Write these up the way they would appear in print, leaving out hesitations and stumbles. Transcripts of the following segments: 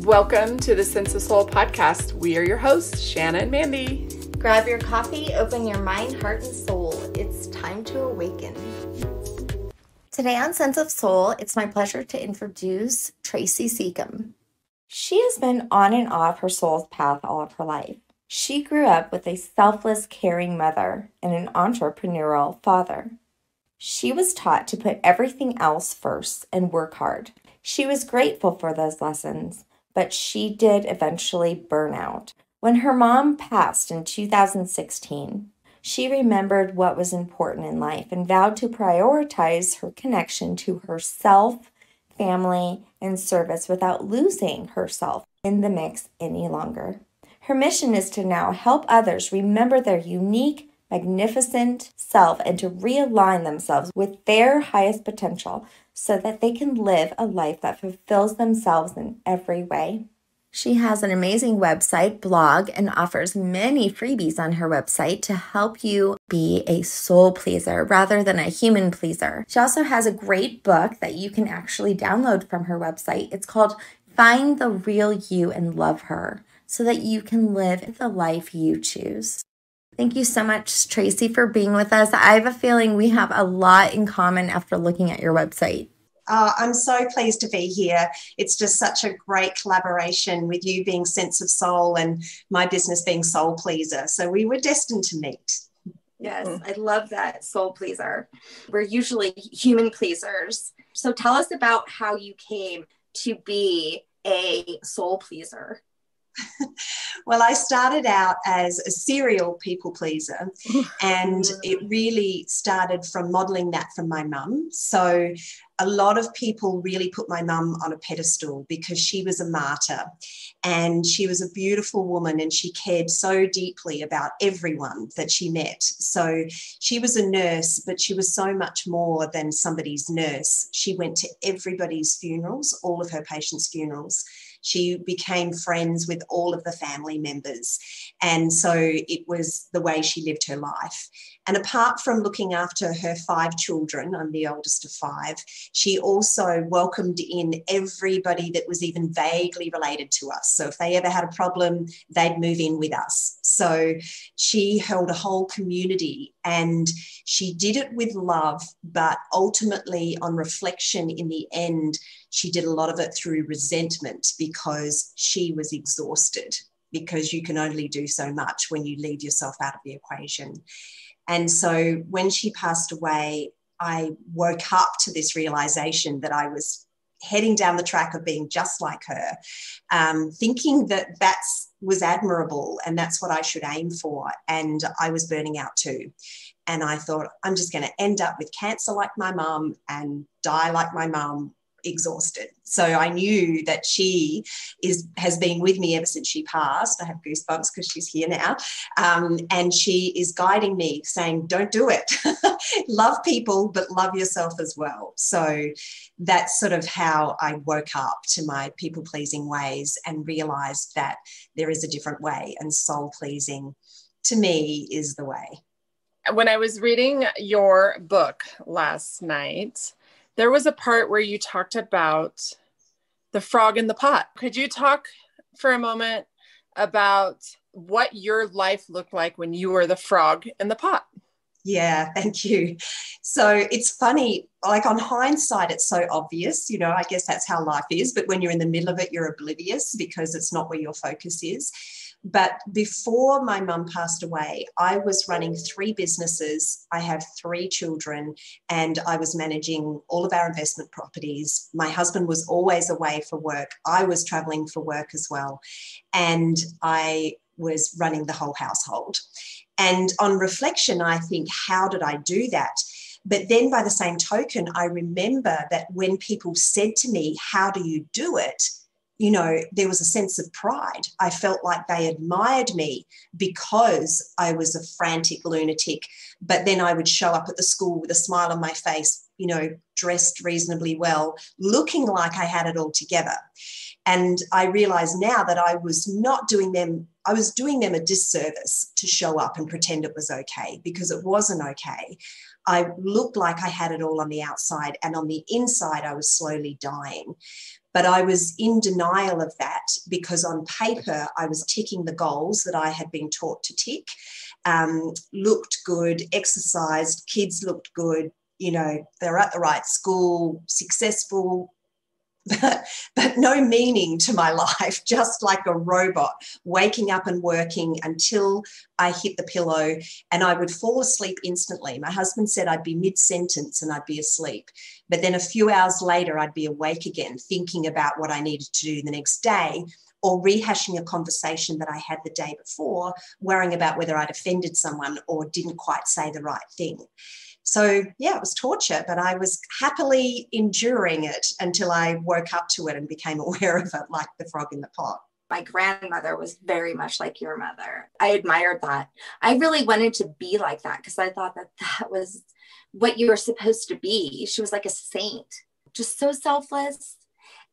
Welcome to the Sense of Soul podcast. We are your hosts, Shanna and Mande. Grab your coffee, open your mind, heart, and soul. It's time to awaken. Today on Sense of Soul, it's my pleasure to introduce Tracy Secombe. She has been on and off her soul's path all of her life. She grew up with a selfless, caring mother and an entrepreneurial father. She was taught to put everything else first and work hard. She was grateful for those lessons, but she did eventually burn out. When her mom passed in 2016, she remembered what was important in life and vowed to prioritize her connection to herself, family, and service without losing herself in the mix any longer. Her mission is to now help others remember their unique, magnificent self and to realign themselves with their highest potential so that they can live a life that fulfills themselves in every way. She has an amazing website, blog, and offers many freebies on her website to help you be a soul pleaser rather than a human pleaser. She also has a great book that you can actually download from her website. It's called Find the Real You and Love Her so that you can live the life you choose. Thank you so much, Tracy, for being with us. I have a feeling we have a lot in common after looking at your website. I'm so pleased to be here. It's just such a great collaboration with you being Sense of Soul and my business being Soul Pleaser. So we were destined to meet. Yes, I love that, soul pleaser. We're usually human pleasers. So tell us about how you came to be a soul pleaser. Well, I started out as a serial people pleaser, and it really started from modeling that from my mum. So a lot of people really put my mum on a pedestal because she was a martyr and she was a beautiful woman and she cared so deeply about everyone that she met. So she was a nurse, but she was so much more than somebody's nurse. She went to everybody's funerals, all of her patients' funerals. She became friends with all of the family members. And so it was the way she lived her life. And apart from looking after her 5 children, I'm the oldest of 5, she also welcomed in everybody that was even vaguely related to us. So if they ever had a problem, they'd move in with us. So she held a whole community and she did it with love, but ultimately on reflection in the end, she did a lot of it through resentment because she was exhausted, because you can only do so much when you leave yourself out of the equation. And so when she passed away, I woke up to this realization that I was heading down the track of being just like her, thinking that was admirable and that's what I should aim for. And I was burning out too. And I thought, I'm just going to end up with cancer like my mum and die like my mum, exhausted. So I knew that she has been with me ever since she passed. I have goosebumps because she's here now. And she is guiding me saying, don't do it. Love people, but love yourself as well. So that's sort of how I woke up to my people-pleasing ways and realized that there is a different way, and soul-pleasing to me is the way. When I was reading your book last night, there was a part where you talked about the frog in the pot. Could you talk for a moment about what your life looked like when you were the frog in the pot? Yeah, thank you. So it's funny, like on hindsight, it's so obvious, I guess that's how life is. But when you're in the middle of it, you're oblivious because it's not where your focus is. But before my mum passed away, I was running 3 businesses. I have 3 children and I was managing all of our investment properties. My husband was always away for work. I was traveling for work as well. And I was running the whole household. And on reflection, I think, how did I do that? But then by the same token, I remember that when people said to me, how do you do it? There was a sense of pride. I felt like they admired me because I was a frantic lunatic, but then I would show up at the school with a smile on my face, dressed reasonably well, looking like I had it all together. And I realize now that I was doing them a disservice to show up and pretend it was okay, because it wasn't okay. I looked like I had it all on the outside, and on the inside, I was slowly dying. But I was in denial of that because on paper, I was ticking the goals that I had been taught to tick, looked good, exercised, kids looked good, you know, they're at the right school, successful, but no meaning to my life, just like a robot, waking up and working until I hit the pillow, and I would fall asleep instantly. My husband said I'd be mid-sentence and I'd be asleep. But then a few hours later, I'd be awake again, thinking about what I needed to do the next day, or rehashing a conversation that I had the day before, worrying about whether I'd offended someone or didn't quite say the right thing. So, yeah, it was torture, but I was happily enduring it until I woke up to it and became aware of it, like the frog in the pot. My grandmother was very much like your mother. I admired that. I really wanted to be like that because I thought that that was what you were supposed to be. She was like a saint, just so selfless.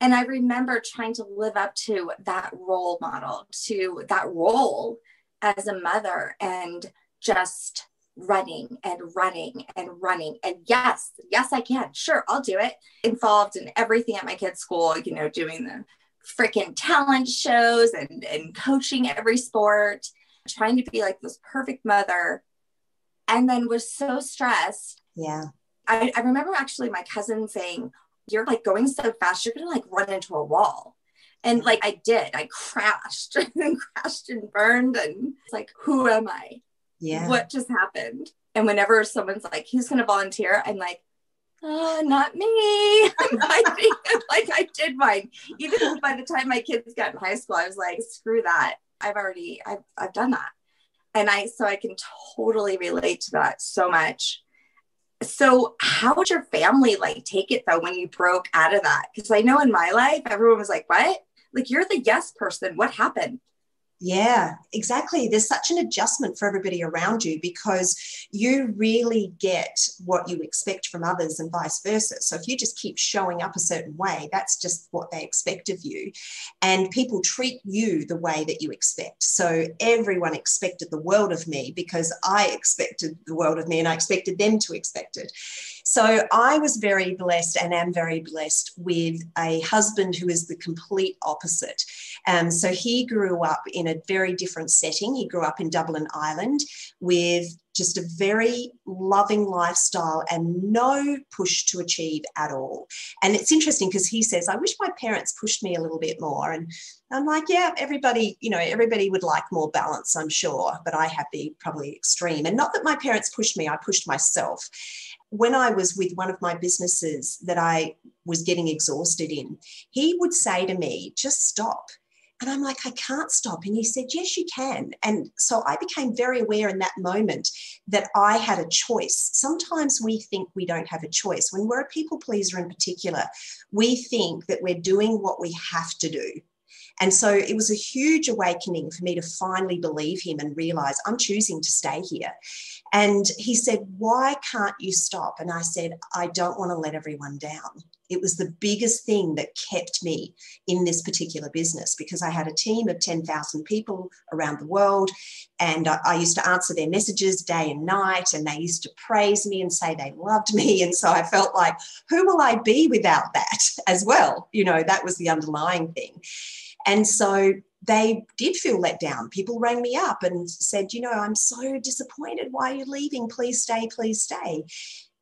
And I remember trying to live up to that role model, to that role as a mother, and just running and running and running. And yes, I can. Sure, I'll do it. Involved in everything at my kids' school, you know, doing the freaking talent shows and coaching every sport, trying to be like this perfect mother, and then was so stressed. Yeah. I remember actually my cousin saying, "You're like going so fast, you're going to like run into a wall." And like I did, I crashed and crashed and burned. And it's like, who am I? Yeah. What just happened? And whenever someone's like, who's going to volunteer? I'm like, oh, not me. I think like I did mine. Even by the time my kids got in high school, I was like, screw that. I've done that. And so I can totally relate to that so much. So how would your family like take it though, when you broke out of that? Because I know in my life, everyone was like, what? Like, you're the yes person. What happened? Yeah, exactly. There's such an adjustment for everybody around you because you really get what you expect from others and vice versa. So if you just keep showing up a certain way, that's just what they expect of you. And people treat you the way that you expect. So everyone expected the world of me because I expected the world of me and I expected them to expect it. So I was very blessed and am very blessed with a husband who is the complete opposite. So he grew up in a very different setting. He grew up in Dublin, Ireland, with just a very loving lifestyle and no push to achieve at all. And it's interesting because he says, I wish my parents pushed me a little bit more. And I'm like, yeah, everybody would like more balance, I'm sure, but I had the probably extreme. And not that my parents pushed me, I pushed myself. When I was with one of my businesses that I was getting exhausted in, he would say to me, just stop. And I'm like, I can't stop. And he said, yes, you can. And so I became very aware in that moment that I had a choice. Sometimes we think we don't have a choice. When we're a people pleaser in particular, we think that we're doing what we have to do. And so it was a huge awakening for me to finally believe him and realize I'm choosing to stay here. And he said, why can't you stop? And I said, I don't want to let everyone down. It was the biggest thing that kept me in this particular business because I had a team of 10,000 people around the world, and I used to answer their messages day and night, and they used to praise me and say they loved me. And so I felt like, who will I be without that as well? You know, that was the underlying thing. And so they did feel let down. People rang me up and said, you know, I'm so disappointed. Why are you leaving? Please stay, please stay.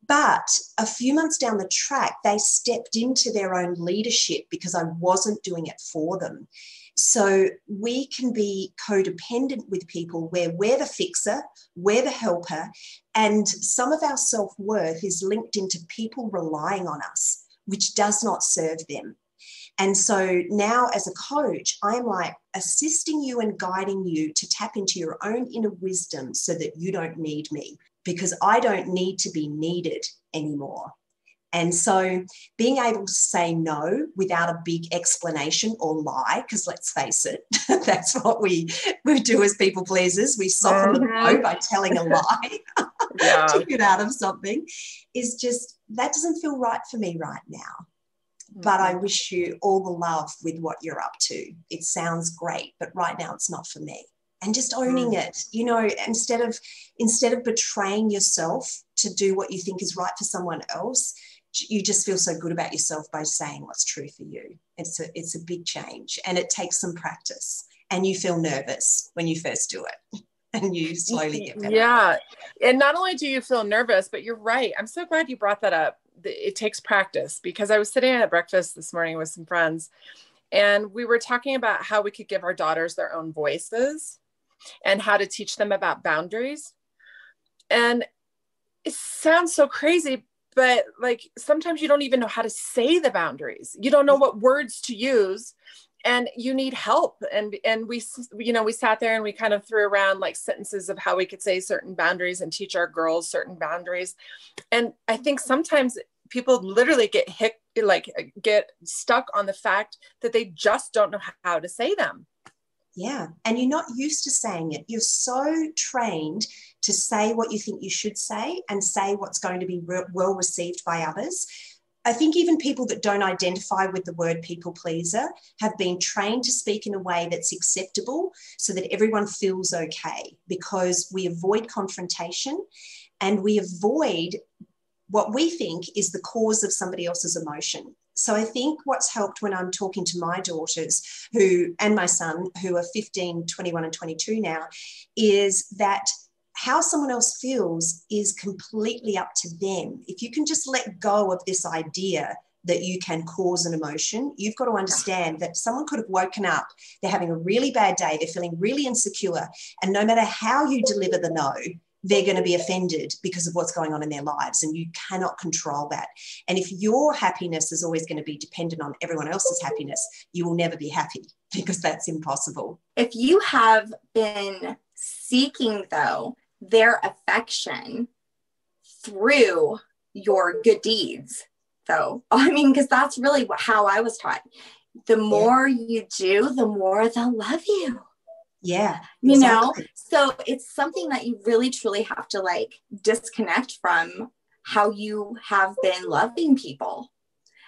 But a few months down the track, they stepped into their own leadership because I wasn't doing it for them. So we can be codependent with people where we're the fixer, we're the helper, and some of our self-worth is linked into people relying on us, which does not serve them. And so now as a coach, I'm like assisting you and guiding you to tap into your own inner wisdom so that you don't need me, because I don't need to be needed anymore. And so being able to say no without a big explanation or lie, because let's face it, that's what we do as people pleasers. We soften the blow by telling a lie to get out of something, is just, that doesn't feel right for me right now. But I wish you all the love with what you're up to. It sounds great, but right now it's not for me. And just owning it, you know, instead of betraying yourself to do what you think is right for someone else, you just feel so good about yourself by saying what's true for you. It's a big change, and it takes some practice, and you feel nervous when you first do it. And you slowly get better. Yeah. And not only do you feel nervous, but you're right. I'm so glad you brought that up. It takes practice, because I was sitting at breakfast this morning with some friends, and we were talking about how we could give our daughters their own voices and how to teach them about boundaries. And it sounds so crazy, but like sometimes you don't even know how to say the boundaries. You don't know what words to use, and you need help. And we, you know, we sat there and we kind of threw around like sentences of how we could say certain boundaries and teach our girls certain boundaries. And I think sometimes people literally get stuck on the fact that they just don't know how to say them. Yeah. And you're not used to saying it. You're so trained to say what you think you should say and say what's going to be well received by others. I think even people that don't identify with the word people pleaser have been trained to speak in a way that's acceptable so that everyone feels okay, because we avoid confrontation and we avoid what we think is the cause of somebody else's emotion. So I think what's helped when I'm talking to my daughters and my son, who are 15, 21 and 22 now, is that how someone else feels is completely up to them. If you can just let go of this idea that you can cause an emotion, you've got to understand that someone could have woken up, they're having a really bad day, they're feeling really insecure, and no matter how you deliver the no, they're going to be offended because of what's going on in their lives, and you cannot control that. And if your happiness is always going to be dependent on everyone else's happiness, you will never be happy, because that's impossible. If you have been seeking, though, their affection through your good deeds, though, I mean, because that's really how I was taught. The more you do, the more they'll love you. Yeah. You know, so it's something that you really truly have to like disconnect from how you have been loving people.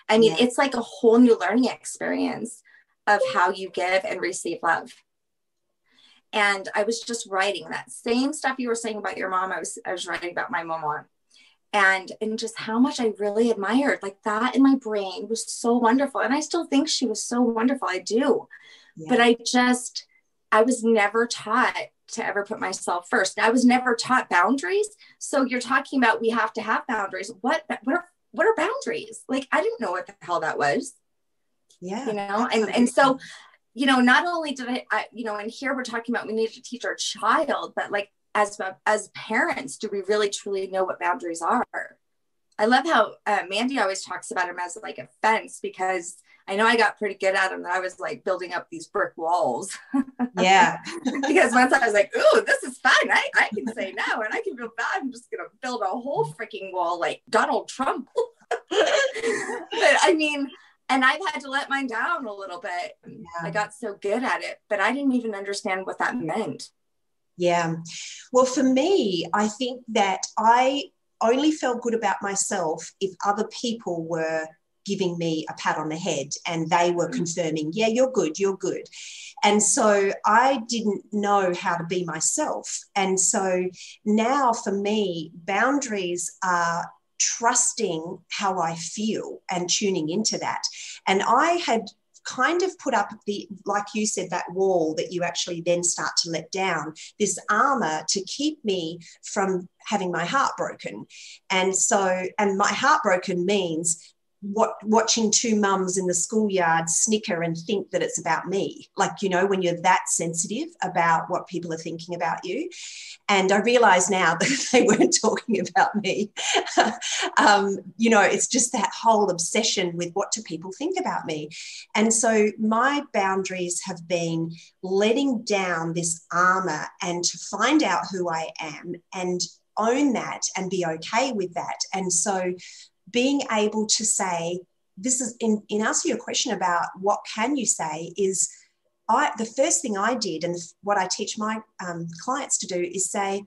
I mean, it's like a whole new learning experience of how you give and receive love. And I was just writing that same stuff you were saying about your mom. I was writing about my mama, and just how much I really admired, like that in my brain was so wonderful. And I still think she was so wonderful. I do. Yeah. But I was never taught to ever put myself first. I was never taught boundaries. So you're talking about, we have to have boundaries. What are boundaries? Like, I didn't know what the hell that was. Yeah. You know, and so, you know, not only did I, you know, and here we're talking about, we need to teach our child, but like, as parents, do we really truly know what boundaries are? I love how Mandy always talks about them as like a fence, because I know I got pretty good at them, that I was like building up these brick walls. Yeah. Because once I was like, ooh, this is fun. I can say no, and I can feel bad. I'm just going to build a whole freaking wall like Donald Trump. But I mean, and I've had to let mine down a little bit. Yeah. I got so good at it, but I didn't even understand what that meant. Yeah. Well, for me, I think that I only felt good about myself if other people were giving me a pat on the head and they were confirming, yeah, you're good. And so I didn't know how to be myself. And so now for me, boundaries are trusting how I feel and tuning into that. And I had kind of put up like you said, that wall that you actually then start to let down, this armor to keep me from having my heart broken. And my heart broken means watching two mums in the schoolyard snicker and think that it's about me. Like, you know, when you're that sensitive about what people are thinking about you. And I realize now that they weren't talking about me. You know, it's just that whole obsession with what do people think about me. And so my boundaries have been letting down this armor and to find out who I am and own that and be okay with that. And so being able to say, this is in answer your question about what can you say is, the first thing I did, and what I teach my clients to do, is say,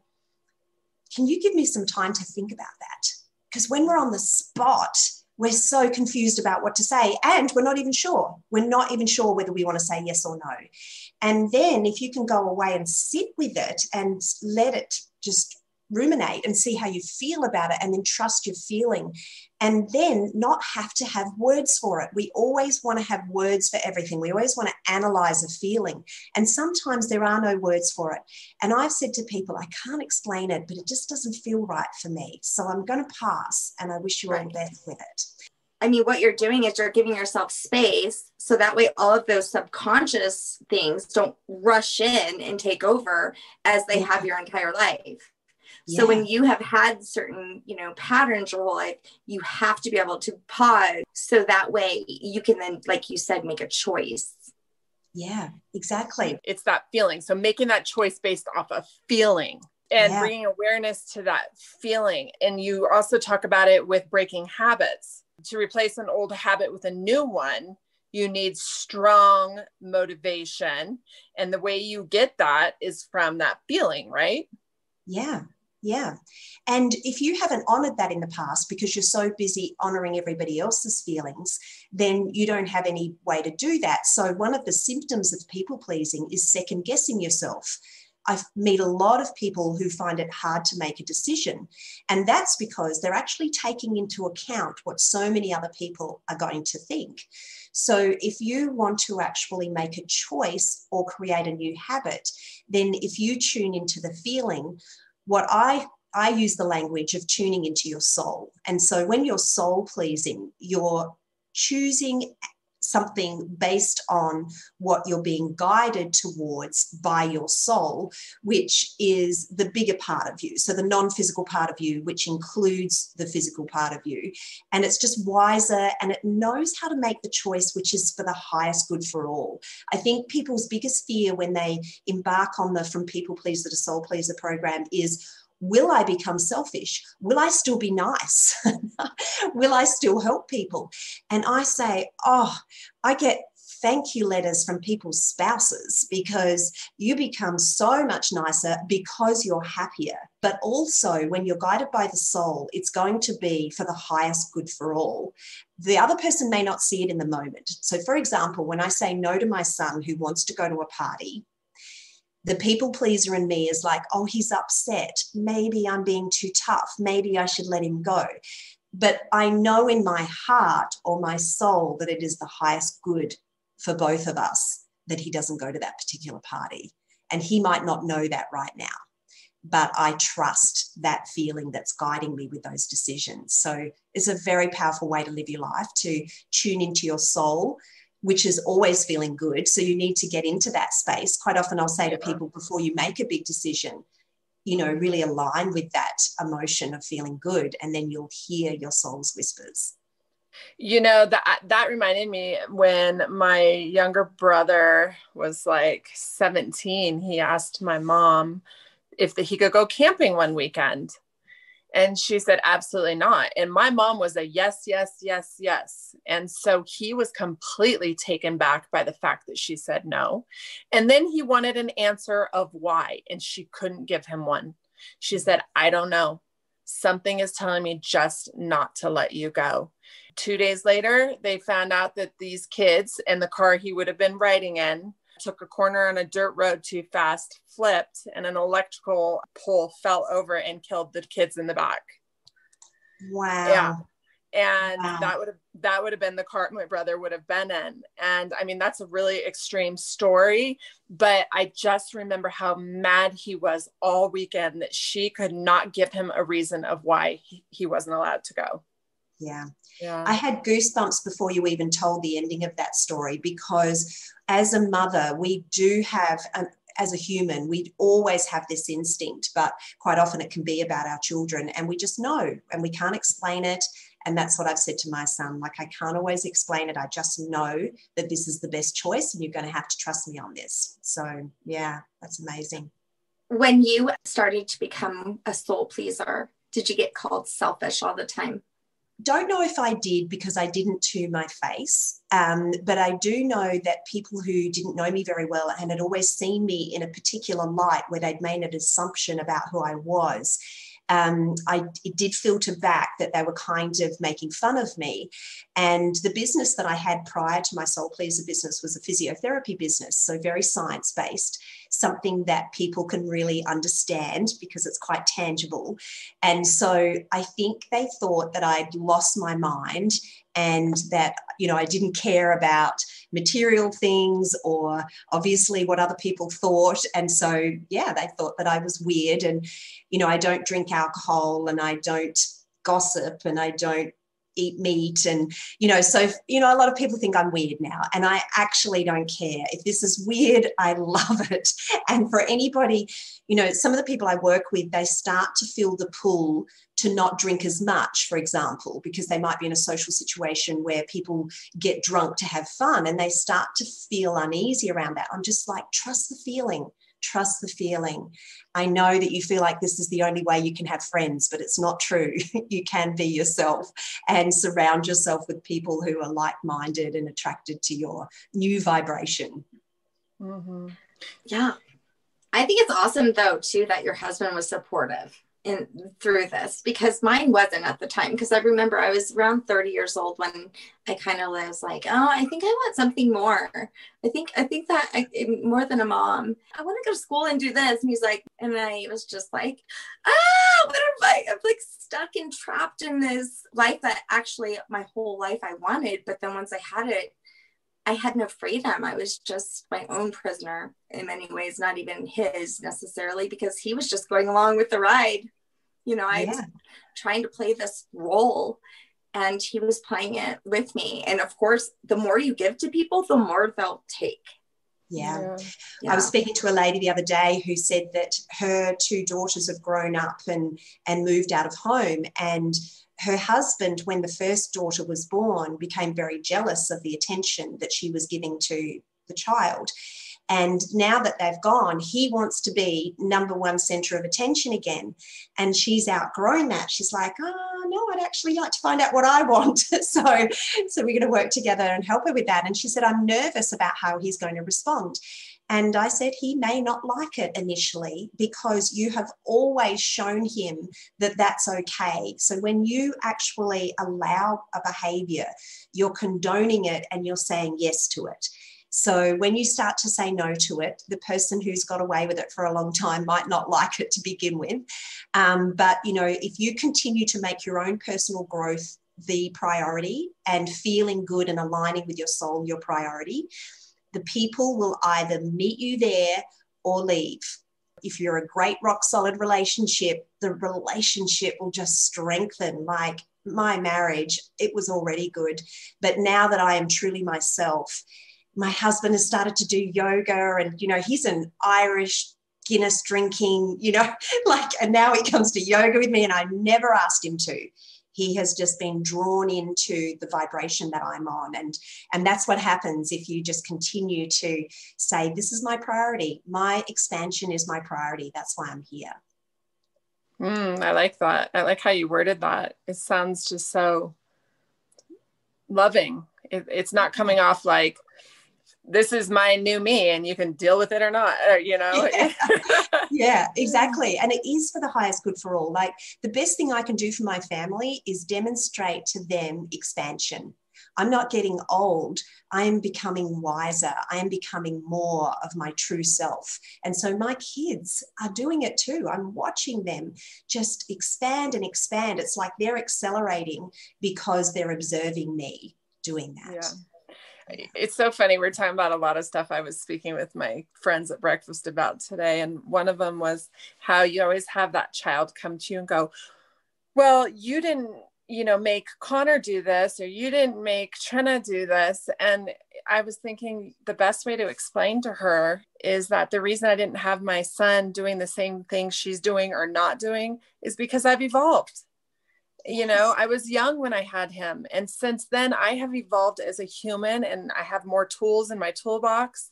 can you give me some time to think about that? Because when we're on the spot, we're so confused about what to say, and we're not even sure. We're not even sure whether we want to say yes or no. And then if you can go away and sit with it and let it just ruminate and see how you feel about it, and then trust your feeling, and then not have to have words for it. We always want to have words for everything. We always want to analyze a feeling, and sometimes there are no words for it. And I've said to people, I can't explain it, but it just doesn't feel right for me, so I'm going to pass, and I wish you all the best with it. I mean, what you're doing is you're giving yourself space, so that way all of those subconscious things don't rush in and take over as they have your entire life. So when you have had certain, patterns your whole life, you have to be able to pause, so that way you can then, like you said, make a choice. Yeah, exactly. It's that feeling. So making that choice based off of feeling and bringing awareness to that feeling. And you also talk about it with breaking habits. To replace an old habit with a new one, you need strong motivation. And the way you get that is from that feeling, right? Yeah. Yeah. And if you haven't honored that in the past because you're so busy honoring everybody else's feelings, then you don't have any way to do that. So one of the symptoms of people pleasing is second guessing yourself. I meet a lot of people who find it hard to make a decision. And that's because they're actually taking into account what so many other people are going to think. So if you want to actually make a choice or create a new habit, then if you tune into the feeling, what I use the language of tuning into your soul. And so when you're soul pleasing, you're choosing something based on what you're being guided towards by your soul, which is the bigger part of you. So the non-physical part of you, which includes the physical part of you. And it's just wiser, and it knows how to make the choice which is for the highest good for all. I think people's biggest fear when they embark on the From People Pleaser to Soul Pleaser program is, will I become selfish? Will I still be nice? Will I still help people? And I say, I get thank you letters from people's spouses because you become so much nicer because you're happier. But also when you're guided by the soul, it's going to be for the highest good for all. The other person may not see it in the moment. So for example, when I say no to my son who wants to go to a party, the people pleaser in me is like, oh, he's upset. Maybe I'm being too tough. Maybe I should let him go. But I know in my heart or my soul that it is the highest good for both of us that he doesn't go to that particular party. And he might not know that right now, but I trust that feeling that's guiding me with those decisions. So it's a very powerful way to live your life, to tune into your soul, which is always feeling good. So you need to get into that space. Quite often I'll say to people, before you make a big decision, really align with that emotion of feeling good, and then you'll hear your soul's whispers. That reminded me when my younger brother was like 17, he asked my mom if he could go camping one weekend. And she said, absolutely not. And my mom was a yes, yes, yes, yes. And so he was completely taken back by the fact that she said no. And then he wanted an answer of why, and she couldn't give him one. She said, I don't know. Something is telling me just not to let you go. 2 days later, they found out that these kids in the car he would have been riding in took a corner on a dirt road too fast, flipped, and an electrical pole fell over and killed the kids in the back. Wow. Yeah. And that would have been the car my brother would have been in. And I mean, that's a really extreme story, but I just remember how mad he was all weekend that she could not give him a reason of why he wasn't allowed to go. Yeah. Yeah. I had goosebumps before you even told the ending of that story, because as a mother, we do have, as a human, we always have this instinct, but quite often it can be about our children, and we just know, and we can't explain it. And that's what I've said to my son. Like, I can't always explain it. I just know that this is the best choice, and you're going to have to trust me on this. So yeah, that's amazing. When you started to become a soul pleaser, did you get called selfish all the time? Don't know if I did, because I didn't to my face, but I do know that people who didn't know me very well and had always seen me in a particular light where they'd made an assumption about who I was, it did filter back that they were kind of making fun of me. And the business that I had prior to my Soul Pleaser business was a physiotherapy business, so very science-based, something that people can really understand because it's quite tangible. And so I think they thought that I'd lost my mind and that, I didn't care about material things or obviously what other people thought. And so, yeah, they thought that I was weird. And, I don't drink alcohol and I don't gossip and I don't eat meat. And, so, a lot of people think I'm weird now, and I actually don't care. If this is weird, I love it. And for anybody, some of the people I work with, they start to feel the pull to not drink as much, for example, because they might be in a social situation where people get drunk to have fun and they start to feel uneasy around that. I'm just like, trust the feeling. Trust the feeling. I know that you feel like this is the only way you can have friends, but it's not true. You can be yourself and surround yourself with people who are like-minded and attracted to your new vibration. Mm-hmm. Yeah. I think it's awesome, though, too, that your husband was supportive through this, because mine wasn't at the time. Because I remember I was around 30 years old when I kind of was like, oh, I think I want something more. I think that more than a mom, I want to go to school and do this. And he's like, and I was just like, what I'm like stuck and trapped in this life that actually my whole life I wanted. But then once I had it, I had no freedom. I was just my own prisoner in many ways, not even his necessarily, because he was just going along with the ride. I was trying to play this role and he was playing it with me. And of course, the more you give to people, the more they'll take. Yeah. I was speaking to a lady the other day who said that her two daughters have grown up and moved out of home, and her husband, when the first daughter was born, became very jealous of the attention that she was giving to the child. And now that they've gone, he wants to be number one center of attention again. And she's outgrown that. She's like, oh, no, I'd actually like to find out what I want. So we're going to work together and help her with that. And she said, I'm nervous about how he's going to respond. And I said, he may not like it initially because you have always shown him that that's okay. So when you actually allow a behavior, you're condoning it and you're saying yes to it. So when you start to say no to it, the person who's got away with it for a long time might not like it to begin with. But, if you continue to make your own personal growth the priority and feeling good and aligning with your soul your priority, the people will either meet you there or leave. If you're a great rock solid relationship, the relationship will just strengthen. Like my marriage, it was already good. But now that I am truly myself, my husband has started to do yoga and, he's an Irish Guinness drinking, and now he comes to yoga with me and I never asked him to. He has just been drawn into the vibration that I'm on. And that's what happens if you just continue to say, this is my priority. My expansion is my priority. That's why I'm here. I like that. I like how you worded that. It sounds just so loving. It's not coming off like, this is my new me and you can deal with it or not, Yeah, exactly. And it is for the highest good for all. Like the best thing I can do for my family is demonstrate to them expansion. I'm not getting old. I am becoming wiser. I am becoming more of my true self. And so my kids are doing it too. I'm watching them just expand and expand. It's like they're accelerating because they're observing me doing that. Yeah. It's so funny. We're talking about a lot of stuff I was speaking with my friends at breakfast about today. And one of them was how you always have that child come to you and go, well, you didn't, make Connor do this, or you didn't make Trina do this. And I was thinking the best way to explain to her is that the reason I didn't have my son doing the same thing she's doing or not doing is because I've evolved. I was young when I had him. And since then I have evolved as a human and I have more tools in my toolbox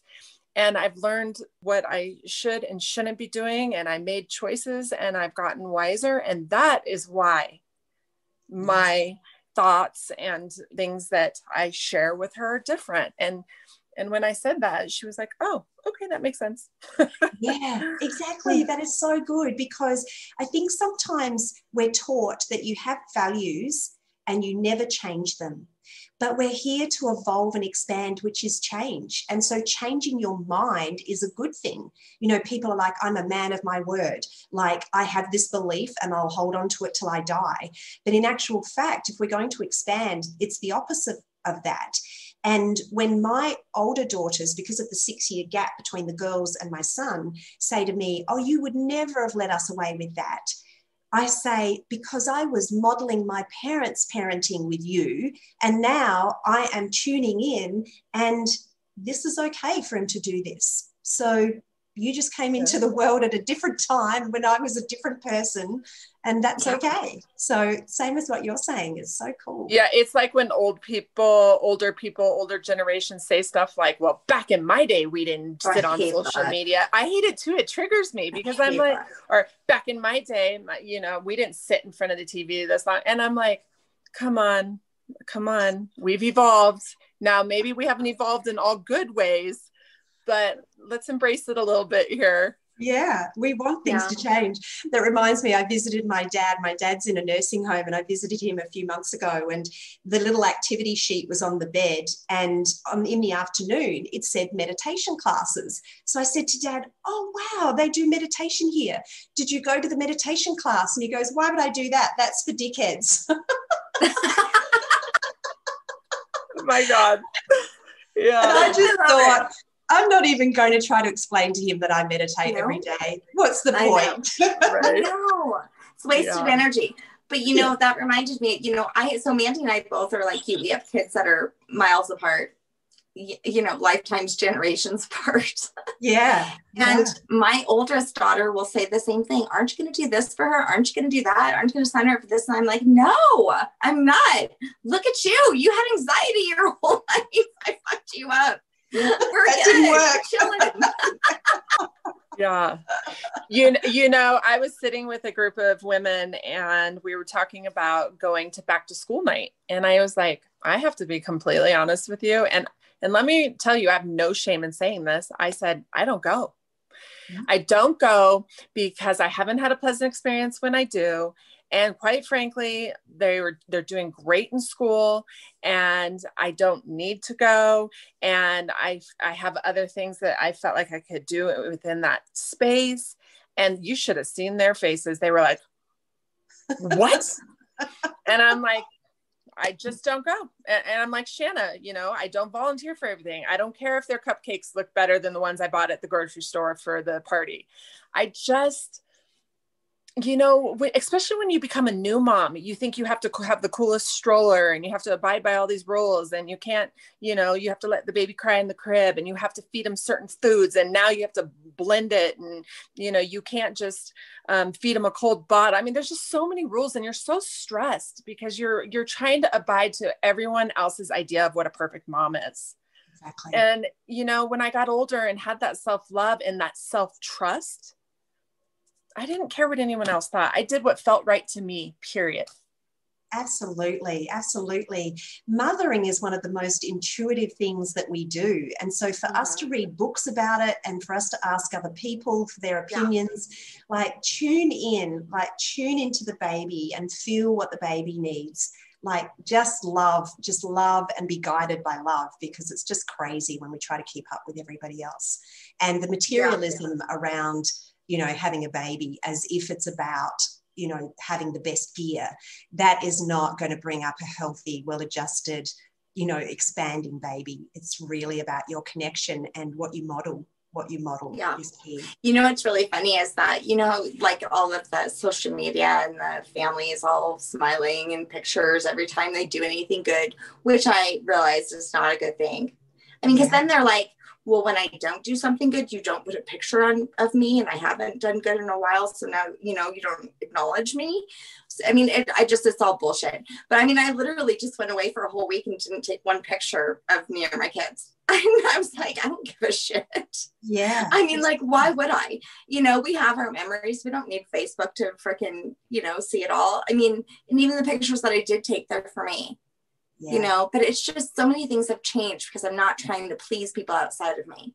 and I've learned what I should and shouldn't be doing. And I made choices and I've gotten wiser. And that is why my thoughts and things that I share with her are different. And And when I said that, she was like, oh, okay, that makes sense. Yeah, exactly. That is so good, because I think sometimes we're taught that you have values and you never change them. But we're here to evolve and expand, which is change. And so changing your mind is a good thing. You know, people are like, I'm a man of my word. Like, I have this belief and I'll hold on to it till I die. But in actual fact, if we're going to expand, it's the opposite of that. And when my older daughters, because of the 6-year gap between the girls and my son, say to me, oh, you would never have let us away with that, I say, because I was modeling my parents' parenting with you, and now I am tuning in, and this is okay for him to do this. So you just came into the world at a different time when I was a different person, and that's okay. So same as what you're saying. It's so cool. Yeah, it's like when older generations say stuff like, well, back in my day, we didn't sit on social media. I hate it too. It triggers me because I'm like, or back in my day, you know, we didn't sit in front of the TV this long. And I'm like, come on. We've evolved. Now, maybe we haven't evolved in all good ways, but let's embrace it a little bit here. Yeah, we want things to change. That reminds me, I visited my dad. My dad's in a nursing home, and I visited him a few months ago, and the little activity sheet was on the bed, and in the afternoon it said meditation classes. So I said to Dad, oh, wow, they do meditation here. Did you go to the meditation class? And he goes, why would I do that? That's for dickheads. Oh my God. Yeah. And I just thought, I'm not even going to try to explain to him that I meditate every day. What's the point? I know. It's wasted energy. But, you know, that reminded me, you know, so Mandy and I both are like you. We have kids that are miles apart, you know, lifetimes, generations apart. Yeah. And my oldest daughter will say the same thing. Aren't you going to do this for her? Aren't you going to do that? Aren't you going to sign her up for this? And I'm like, no, I'm not. Look at you. You had anxiety your whole life. I fucked you up. That didn't work. Yeah. You know, I was sitting with a group of women and we were talking about going to back to school night. And I was like, I have to be completely honest with you. And let me tell you, I have no shame in saying this. I said, I don't go. I don't go because I haven't had a pleasant experience when I do. And quite frankly, they're doing great in school and I don't need to go. And I have other things that I felt like I could do within that space. And you should have seen their faces. They were like, what? And I'm like, I just don't go. And I'm like, Shanna, you know, I don't volunteer for everything. I don't care if their cupcakes look better than the ones I bought at the grocery store for the party. I just, you know, especially when you become a new mom, you think you have to have the coolest stroller and you have to abide by all these rules and you can't, you know, you have to let the baby cry in the crib and you have to feed them certain foods and now you have to blend it and, you know, you can't just feed them a cold bottle. I mean, there's just so many rules and you're so stressed because you're trying to abide to everyone else's idea of what a perfect mom is. Exactly. And, you know, when I got older and had that self-love and that self-trust, I didn't care what anyone else thought. I did what felt right to me, period. Absolutely. Absolutely. Mothering is one of the most intuitive things that we do. And so for us to read books about it and for us to ask other people for their opinions, like tune into the baby and feel what the baby needs. Like just love and be guided by love, because it's just crazy when we try to keep up with everybody else. And the materialism around, you know, having a baby as if it's about, you know, having the best gear, that is not going to bring up a healthy, well-adjusted, you know, expanding baby. It's really about your connection and what you model is key. You know, what's really funny is that, you know, like all of the social media and the family is all smiling in pictures every time they do anything good, which I realize is not a good thing. I mean, because then they're like, well, when I don't do something good, you don't put a picture of me and I haven't done good in a while. So now, you know, you don't acknowledge me. So, I mean, it's all bullshit. But I mean, I literally just went away for a whole week and didn't take one picture of me or my kids. I was like, I don't give a shit. Yeah. I mean, like, why would I? You know, we have our memories. We don't need Facebook to freaking, you know, see it all. I mean, and even the pictures that I did take, they're for me. you know, but it's just so many things have changed because I'm not trying to please people outside of me.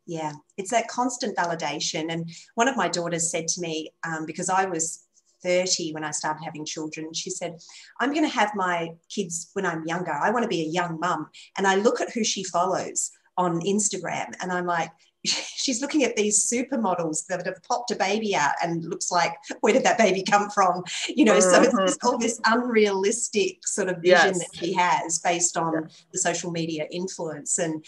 Yeah, it's that constant validation. And one of my daughters said to me, because I was 30 when I started having children, she said, I'm going to have my kids when I'm younger. I want to be a young mum. And I look at who she follows on Instagram and I'm like, she's looking at these supermodels that have popped a baby out and looks like, where did that baby come from? You know, so it's all this unrealistic sort of vision that she has based on the social media influence. And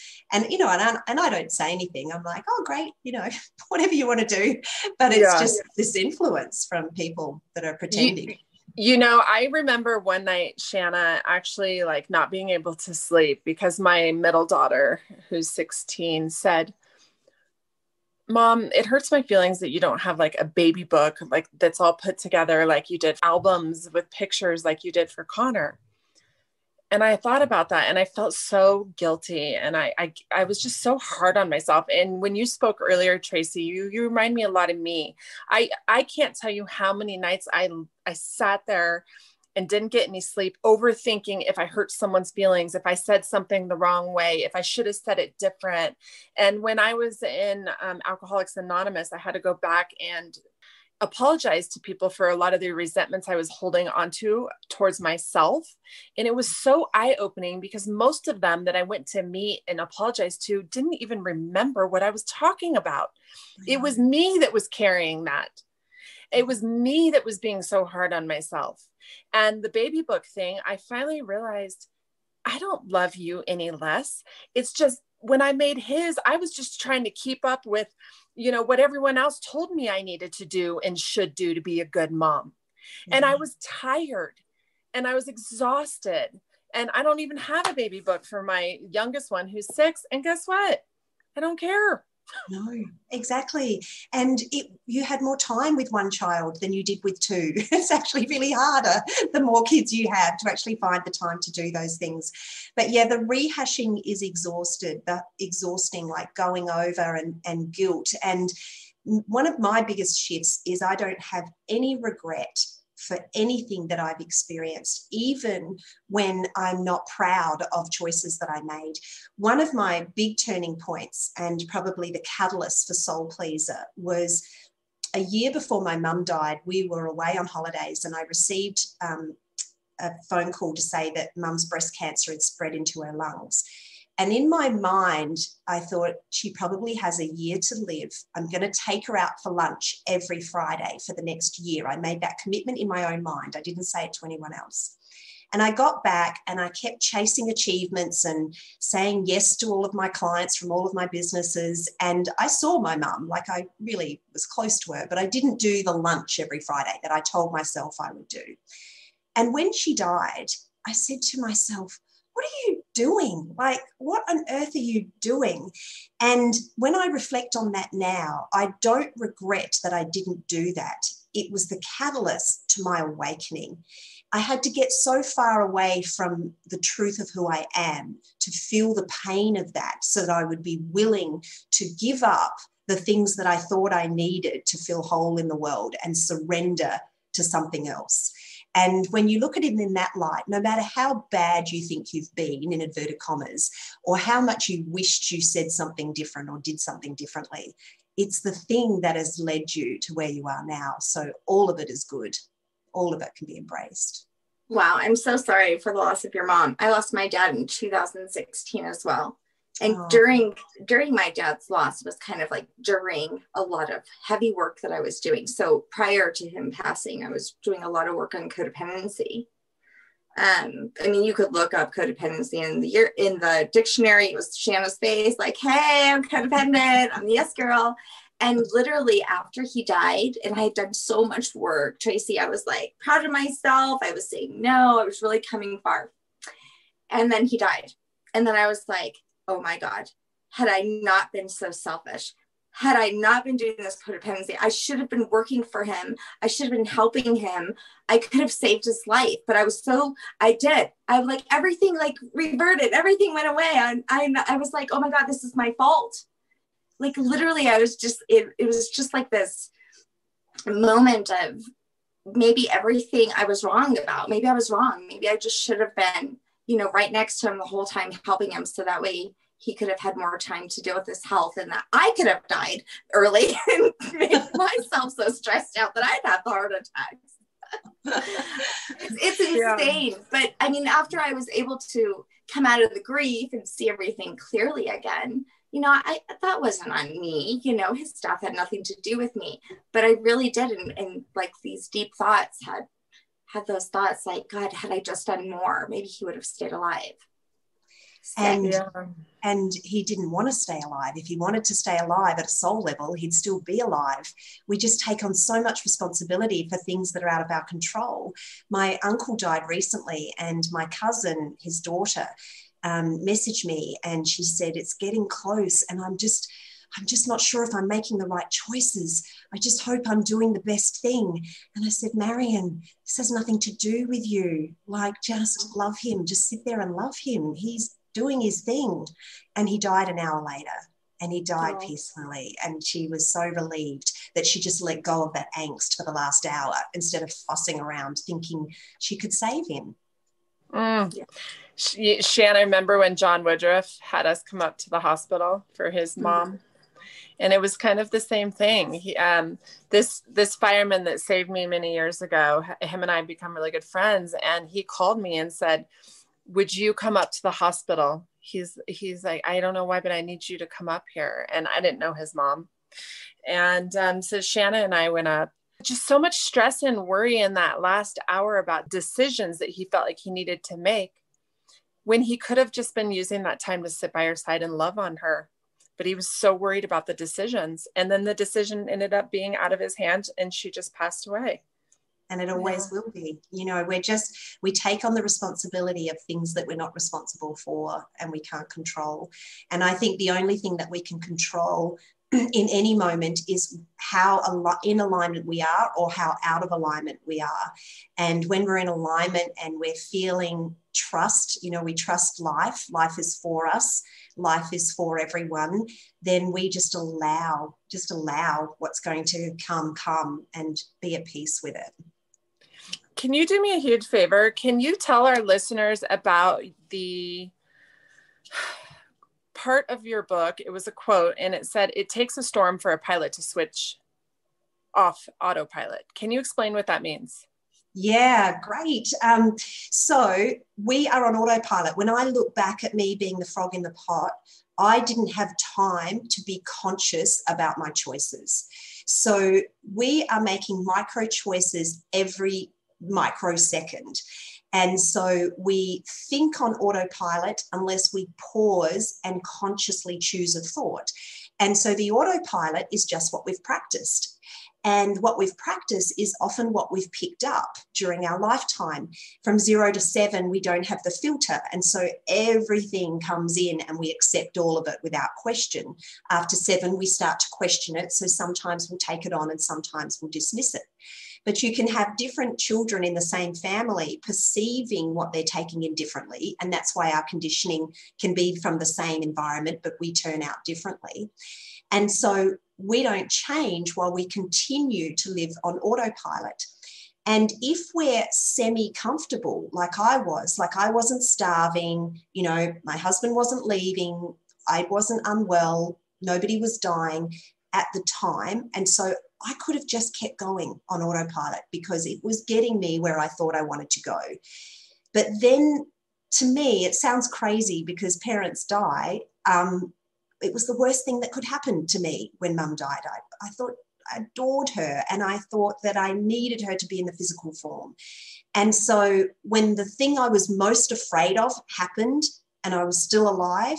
you know, and I don't say anything. I'm like, oh, great, you know, whatever you want to do. But it's just this influence from people that are pretending. You know, I remember one night, Shanna, actually like not being able to sleep because my middle daughter, who's 16, said, Mom, it hurts my feelings that you don't have like a baby book, like that's all put together, like you did albums with pictures like you did for Connor. And I thought about that and I felt so guilty. And I was just so hard on myself. And when you spoke earlier, Tracy, you remind me a lot of me. I can't tell you how many nights I sat there and didn't get any sleep, overthinking if I hurt someone's feelings, if I said something the wrong way, if I should have said it different. And when I was in Alcoholics Anonymous, I had to go back and apologize to people for a lot of the resentments I was holding onto towards myself. And it was so eye-opening because most of them that I went to meet and apologize to didn't even remember what I was talking about. It was me that was carrying that. It was me that was being so hard on myself. And the baby book thing, I finally realized I don't love you any less. It's just when I made his, I was just trying to keep up with, you know, what everyone else told me I needed to do and should do to be a good mom. And I was tired and I was exhausted. And I don't even have a baby book for my youngest one who's 6. And guess what? I don't care. No, exactly. And you had more time with one child than you did with 2. It's actually really harder the more kids you have to actually find the time to do those things. But yeah, the rehashing is exhausting, like going over and guilt. And one of my biggest shifts is I don't have any regret for anything that I've experienced, even when I'm not proud of choices that I made. One of my big turning points and probably the catalyst for Soul Pleaser was a year before my mum died. We were away on holidays and I received a phone call to say that mum's breast cancer had spread into her lungs. And in my mind, I thought she probably has a year to live. I'm going to take her out for lunch every Friday for the next year. I made that commitment in my own mind. I didn't say it to anyone else. And I got back and I kept chasing achievements and saying yes to all of my clients from all of my businesses. And I saw my mum, like I really was close to her, but I didn't do the lunch every Friday that I told myself I would do. And when she died, I said to myself, what are you doing? Like, what on earth are you doing? And when I reflect on that now, I don't regret that I didn't do that. It was the catalyst to my awakening. I had to get so far away from the truth of who I am to feel the pain of that so that I would be willing to give up the things that I thought I needed to feel whole in the world and surrender to something else. And when you look at it in that light, no matter how bad you think you've been, in inverted commas, or how much you wished you said something different or did something differently, it's the thing that has led you to where you are now. So all of it is good. All of it can be embraced. Wow, I'm so sorry for the loss of your mom. I lost my dad in 2016 as well. And during my dad's loss was kind of like during a lot of heavy work that I was doing. So prior to him passing, I was doing a lot of work on codependency. I mean, you could look up codependency in the dictionary. It was Shanna's face, like, hey, I'm codependent. I'm the yes girl. And literally after he died, and I had done so much work, Tracy, I was like proud of myself. I was saying no. I was really coming far. And then he died. And then I was like, oh my God, had I not been so selfish, had I not been doing this codependency, I should have been working for him. I should have been helping him. I could have saved his life, but I was like, everything like reverted, everything went away. I was like, oh my God, this is my fault. Like literally I was just, it was just like this moment of maybe everything I was wrong about. Maybe I was wrong. Maybe I just should have been right next to him the whole time, helping him, so that way he could have had more time to deal with his health, and that I could have died early and made myself so stressed out that I'd have the heart attacks. It's insane. Yeah. But I mean, after I was able to come out of the grief and see everything clearly again, that wasn't on me. His stuff had nothing to do with me, but I really did. And like these deep thoughts had those thoughts like, God, had I just done more, maybe he would have stayed alive. And he didn't want to stay alive. If he wanted to stay alive at a soul level, he'd still be alive. We just take on so much responsibility for things that are out of our control. My uncle died recently, and my cousin, his daughter, messaged me, and she said, it's getting close, and I'm just not sure if I'm making the right choices. I just hope I'm doing the best thing. And I said, Marion, this has nothing to do with you. Like, just love him. Just sit there and love him. He's doing his thing. And he died an hour later, and he died peacefully. And she was so relieved that she just let go of that angst for the last hour instead of fussing around thinking she could save him. Shanna, remember when John Woodruff had us come up to the hospital for his mom? And it was kind of the same thing. He, this fireman that saved me many years ago, him and I become really good friends. And he called me and said, would you come up to the hospital? He's like, I don't know why, but I need you to come up here. And I didn't know his mom. And so Shanna and I went up. Just so much stress and worry in that last hour about decisions that he felt like he needed to make, when he could have just been using that time to sit by her side and love on her. But he was so worried about the decisions. And then the decision ended up being out of his hands, and she just passed away. And it always will be. We take on the responsibility of things that we're not responsible for and we can't control. And I think the only thing that we can control in any moment is how in alignment we are, or how out of alignment we are. And when we're in alignment and we're feeling trust, we trust life is for us, life is for everyone, then we just allow what's going to come and be at peace with it. Can you do me a huge favor? Can you tell our listeners about the part of your book? It was a quote, and it said, it takes a storm for a pilot to switch off autopilot. Can you explain what that means? Yeah, great. So we are on autopilot. When I look back at me being the frog in the pot, I didn't have time to be conscious about my choices. So we are making micro choices every microsecond. And so we think on autopilot unless we pause and consciously choose a thought. And so the autopilot is just what we've practiced. And what we've practiced is often what we've picked up during our lifetime. From 0 to 7, we don't have the filter. And so everything comes in and we accept all of it without question. After 7, we start to question it. So sometimes we'll take it on and sometimes we'll dismiss it. But you can have different children in the same family perceiving what they're taking in differently. And that's why our conditioning can be from the same environment, but we turn out differently. And so we don't change while we continue to live on autopilot. And if we're semi-comfortable, like I wasn't starving, my husband wasn't leaving, I wasn't unwell, nobody was dying at the time. And so I could have just kept going on autopilot because it was getting me where I thought I wanted to go. But then, to me, it sounds crazy because parents die. It was the worst thing that could happen to me when Mum died. I thought I adored her, and I thought that I needed her to be in the physical form. And so when the thing I was most afraid of happened and I was still alive,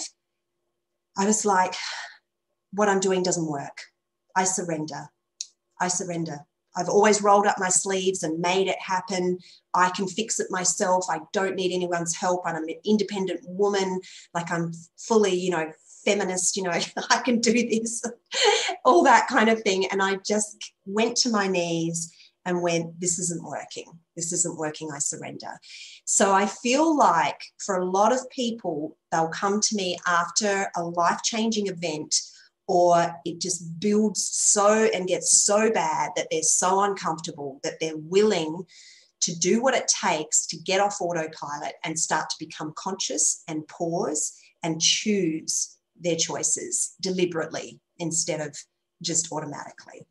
I was like, what I'm doing doesn't work. I surrender. I've always rolled up my sleeves and made it happen. I can fix it myself. I don't need anyone's help. I'm an independent woman. Like, I'm fully, feminist, I can do this, all that kind of thing. And I just went to my knees and went, this isn't working. I surrender. So I feel like for a lot of people, they'll come to me after a life-changing event, or it just builds so and gets so bad that they're so uncomfortable that they're willing to do what it takes to get off autopilot and start to become conscious and pause and choose their choices deliberately instead of just automatically.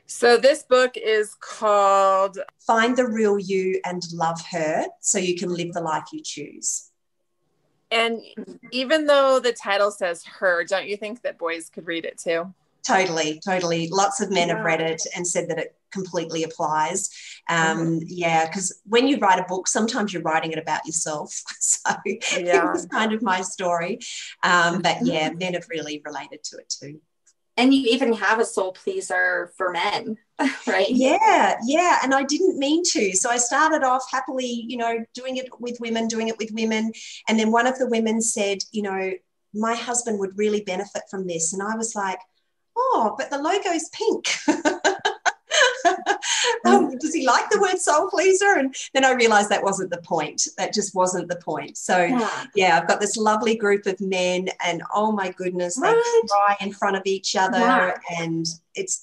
So this book is called Find the Real You and Love Her so you can live the life you choose. And even though the title says her, don't you think that boys could read it too? Totally, totally. Lots of men have read it and said that it completely applies. Yeah, because when you write a book, sometimes you're writing it about yourself. So it was kind of my story. But yeah, men have really related to it too. And you even have a soul pleaser for men, right? Yeah. And I didn't mean to. So I started off happily, doing it with women. And then one of the women said, my husband would really benefit from this. And I was like, oh, but the logo's pink. Does he like the word soul pleaser? And then I realized that wasn't the point. That just wasn't the point. So yeah, I've got this lovely group of men, and oh my goodness, they cry in front of each other, and